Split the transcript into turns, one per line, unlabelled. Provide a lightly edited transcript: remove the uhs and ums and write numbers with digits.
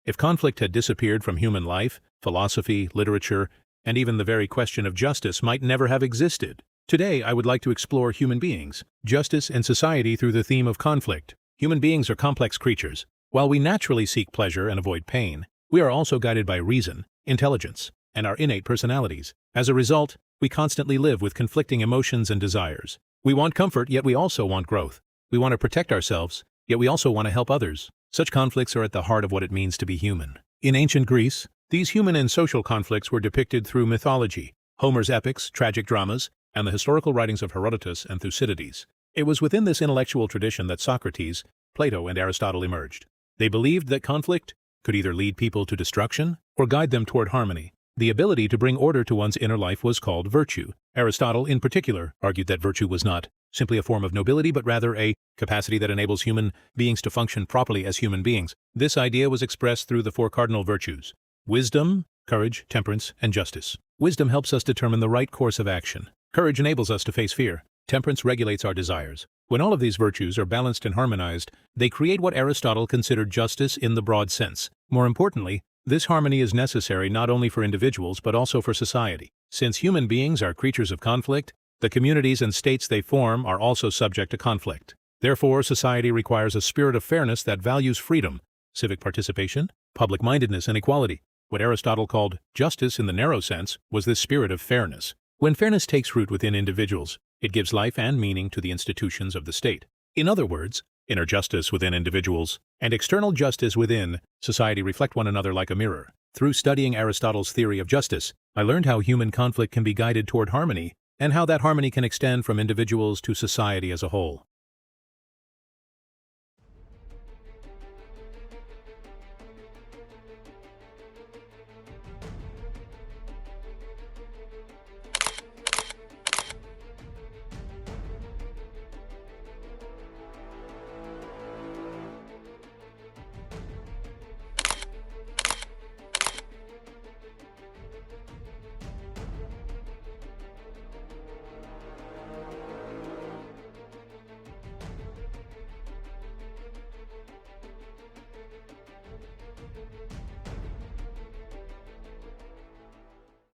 If conflict had disappeared from human life, philosophy, literature, and even the very question of justice might never have existed. Today, I would like to explore human beings, justice, and society through the theme of conflict. Human beings are complex creatures. While we naturally seek pleasure and avoid pain, we are also guided by reason, intelligence, and our innate personalities. As a result, we constantly live with conflicting emotions and desires. We want comfort, yet we also want growth. We want to protect ourselves, yet we also want to help others. Such conflicts are at the heart of what it means to be human. In ancient Greece, these human and social conflicts were depicted through mythology, Homer's epics, tragic dramas, and the historical writings of Herodotus and Thucydides. It was within this intellectual tradition that Socrates, Plato, and Aristotle emerged. They believed that conflict could either lead people to destruction or guide them toward harmony. The ability to bring order to one's inner life was called virtue. Aristotle, in particular, argued that virtue was not simply a form of nobility, but rather a capacity that enables human beings to function properly as human beings. This idea was expressed through the four cardinal virtues: wisdom, courage, temperance, and justice. Wisdom helps us determine the right course of action. Courage enables us to face fear. Temperance regulates our desires. When all of these virtues are balanced and harmonized, they create what Aristotle considered justice in the broad sense. More importantly, this harmony is necessary not only for individuals but also for society. Since human beings are creatures of conflict, the communities and states they form are also subject to conflict. Therefore, society requires a spirit of fairness that values freedom, civic participation, public-mindedness, and equality. What Aristotle called justice in the narrow sense was this spirit of fairness. When fairness takes root within individuals, it gives life and meaning to the institutions of the state. In other words, inner justice within individuals and external justice within society reflect one another like a mirror. Through studying Aristotle's theory of justice, I learned how human conflict can be guided toward harmony and how that harmony can extend from individuals to society as a whole.